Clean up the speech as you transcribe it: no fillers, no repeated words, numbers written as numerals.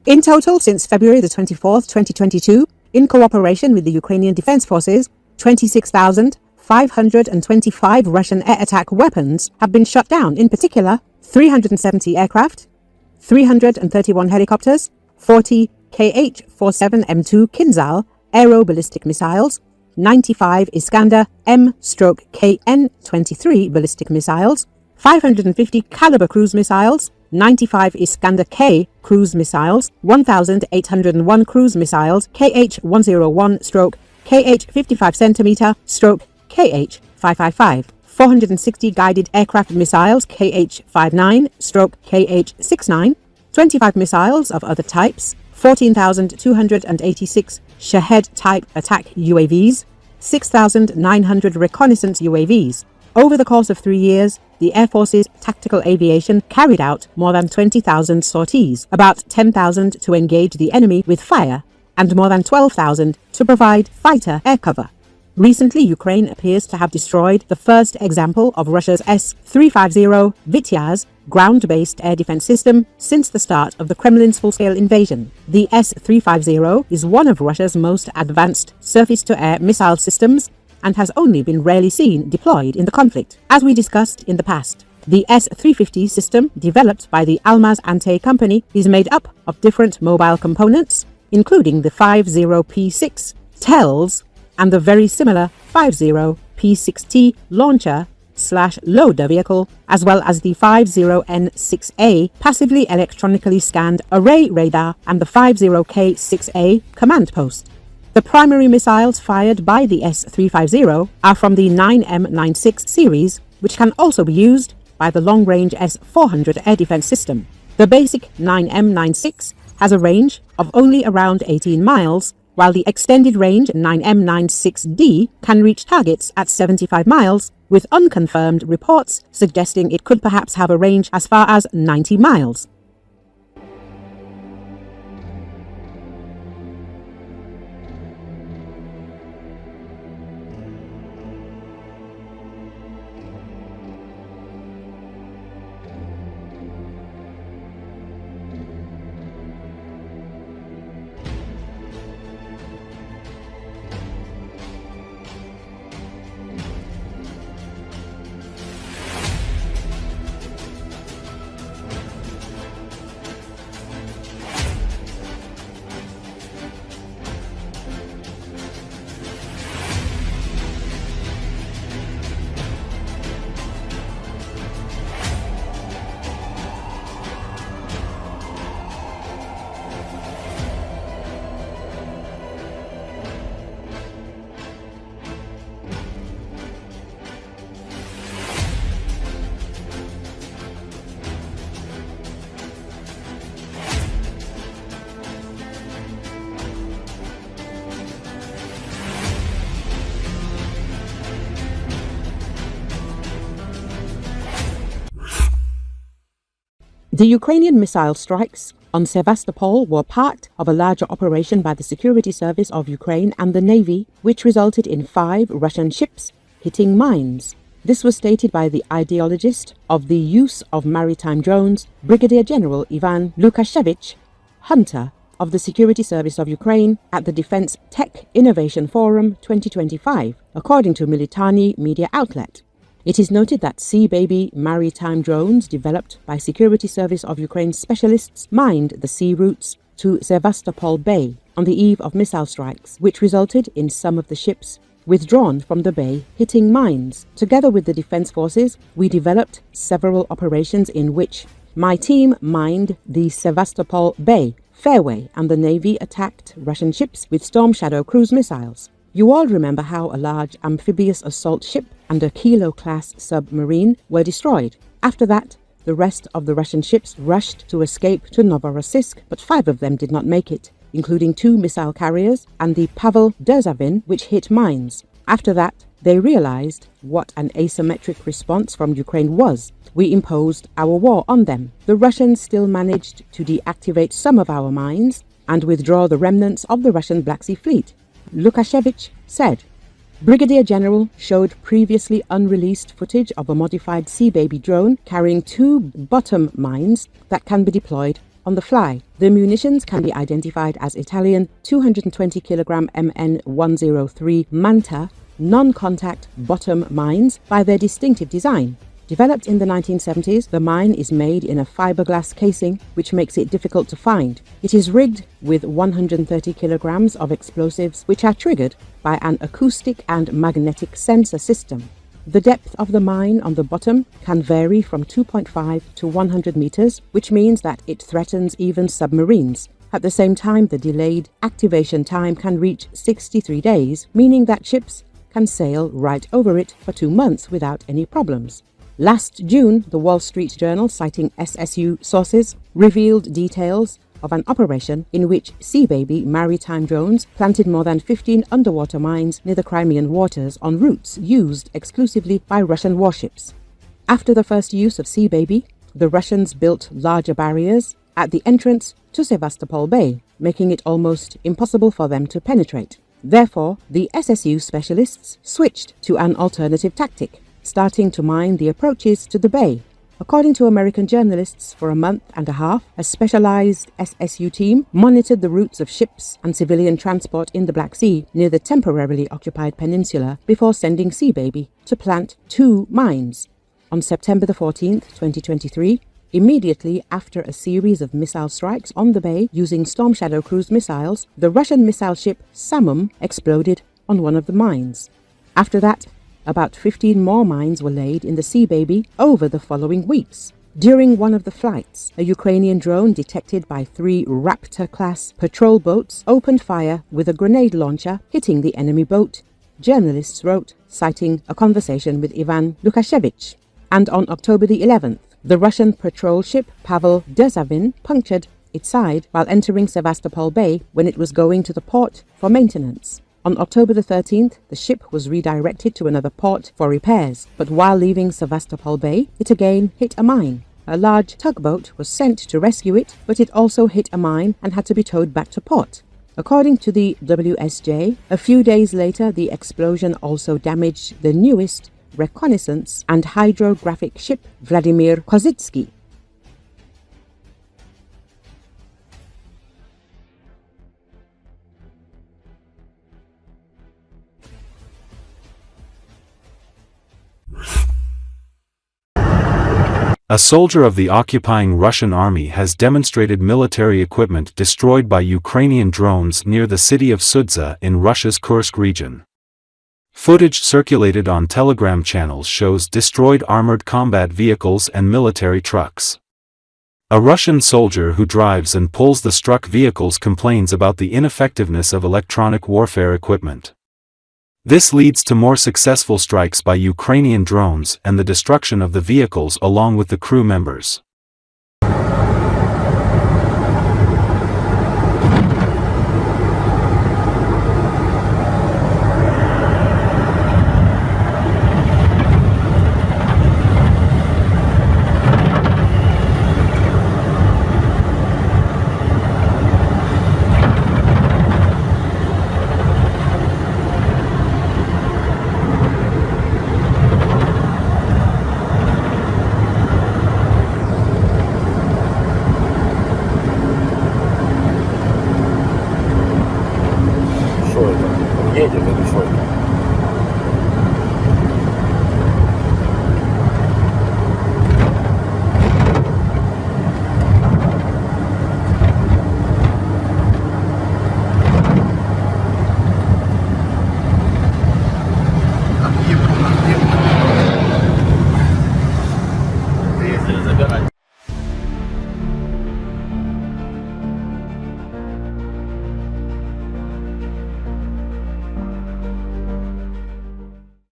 In total, since February the 24th, 2022, in cooperation with the Ukrainian Defense Forces, 26,525 Russian air attack weapons have been shot down, in particular 370 aircraft, 331 helicopters, 40 Kh-47M2 Kinzhal aeroballistic missiles, 95 Iskander-M/KN-23 ballistic missiles, 550 Kalibr cruise missiles, 95 Iskander-K cruise missiles, 1,801 cruise missiles Kh-101/Kh-55cm/Kh-555, 460 guided aircraft missiles Kh-59/Kh-69, 25 missiles of other types, 14,286 Shahed-type attack UAVs, 6,900 reconnaissance UAVs. Over the course of 3 years, the Air Force's tactical aviation carried out more than 20,000 sorties, about 10,000 to engage the enemy with fire, and more than 12,000 to provide fighter air cover. Recently, Ukraine appears to have destroyed the first example of Russia's S-350 Vityaz ground-based air defense system since the start of the Kremlin's full-scale invasion. The S-350 is one of Russia's most advanced surface-to-air missile systems and has only been rarely seen deployed in the conflict. As we discussed in the past, the S-350 system, developed by the Almaz-Antey company, is made up of different mobile components, including the 50P6 TELs and the very similar 50P6T launcher/loader vehicle, as well as the 50N6A passively electronically scanned array radar and the 50K6A command post. The primary missiles fired by the S-350 are from the 9M96 series, which can also be used by the long-range S-400 air defense system. The basic 9M96 has a range of only around 18 miles, while the extended range 9M96D can reach targets at 75 miles, with unconfirmed reports suggesting it could perhaps have a range as far as 90 miles. The Ukrainian missile strikes on Sevastopol were part of a larger operation by the Security Service of Ukraine and the Navy, which resulted in 5 Russian ships hitting mines. This was stated by the ideologist of the use of maritime drones, Brigadier General Ivan Lukashevich, Hunter, of the Security Service of Ukraine at the Defense Tech Innovation Forum 2025, according to Military media outlet. It is noted that Sea Baby maritime drones developed by Security Service of Ukraine specialists mined the sea routes to Sevastopol Bay on the eve of missile strikes, which resulted in some of the ships withdrawn from the bay hitting mines. Together with the Defense Forces, we developed several operations in which my team mined the Sevastopol Bay fairway and the Navy attacked Russian ships with Storm Shadow cruise missiles. You all remember how a large amphibious assault ship and a Kilo-class submarine were destroyed. After that, the rest of the Russian ships rushed to escape to Novorossiysk, but 5 of them did not make it, including 2 missile carriers and the Pavel Derzhavin, which hit mines. After that, they realized what an asymmetric response from Ukraine was. We imposed our war on them. The Russians still managed to deactivate some of our mines and withdraw the remnants of the Russian Black Sea Fleet. Lukashevich said. Brigadier General showed previously unreleased footage of a modified Sea Baby drone carrying 2 bottom mines that can be deployed on the fly. The munitions can be identified as Italian 220 kg MN103 Manta non-contact bottom mines by their distinctive design. Developed in the 1970s, the mine is made in a fiberglass casing, which makes it difficult to find. It is rigged with 130 kilograms of explosives, which are triggered by an acoustic and magnetic sensor system. The depth of the mine on the bottom can vary from 2.5 to 100 meters, which means that it threatens even submarines. At the same time, the delayed activation time can reach 63 days, meaning that ships can sail right over it for 2 months without any problems. Last June, the Wall Street Journal, citing SSU sources, revealed details of an operation in which Sea Baby maritime drones planted more than 15 underwater mines near the Crimean waters on routes used exclusively by Russian warships. After the first use of Sea Baby, the Russians built larger barriers at the entrance to Sevastopol Bay, making it almost impossible for them to penetrate. Therefore, the SSU specialists switched to an alternative tactic, starting to mine the approaches to the bay. According to American journalists, for a month and a half, a specialized SSU team monitored the routes of ships and civilian transport in the Black Sea near the temporarily occupied peninsula before sending Sea Baby to plant 2 mines. On September the 14th, 2023, immediately after a series of missile strikes on the bay using Storm Shadow cruise missiles, the Russian missile ship Samum exploded on one of the mines. After that, about 15 more mines were laid in the Sea Baby over the following weeks. During one of the flights, a Ukrainian drone detected by 3 Raptor-class patrol boats opened fire with a grenade launcher, hitting the enemy boat, journalists wrote, citing a conversation with Ivan Lukashevich. And on October the 11th, the Russian patrol ship Pavel Derzhavin punctured its side while entering Sevastopol Bay when it was going to the port for maintenance. On October the 13th, the ship was redirected to another port for repairs, but while leaving Sevastopol Bay, it again hit a mine. A large tugboat was sent to rescue it, but it also hit a mine and had to be towed back to port. According to the WSJ, a few days later, the explosion also damaged the newest reconnaissance and hydrographic ship Vladimir Kozitsky. A soldier of the occupying Russian army has demonstrated military equipment destroyed by Ukrainian drones near the city of Sudza in Russia's Kursk region. Footage circulated on Telegram channels shows destroyed armored combat vehicles and military trucks. A Russian soldier who drives and pulls the struck vehicles complains about the ineffectiveness of electronic warfare equipment. This leads to more successful strikes by Ukrainian drones and the destruction of the vehicles along with the crew members.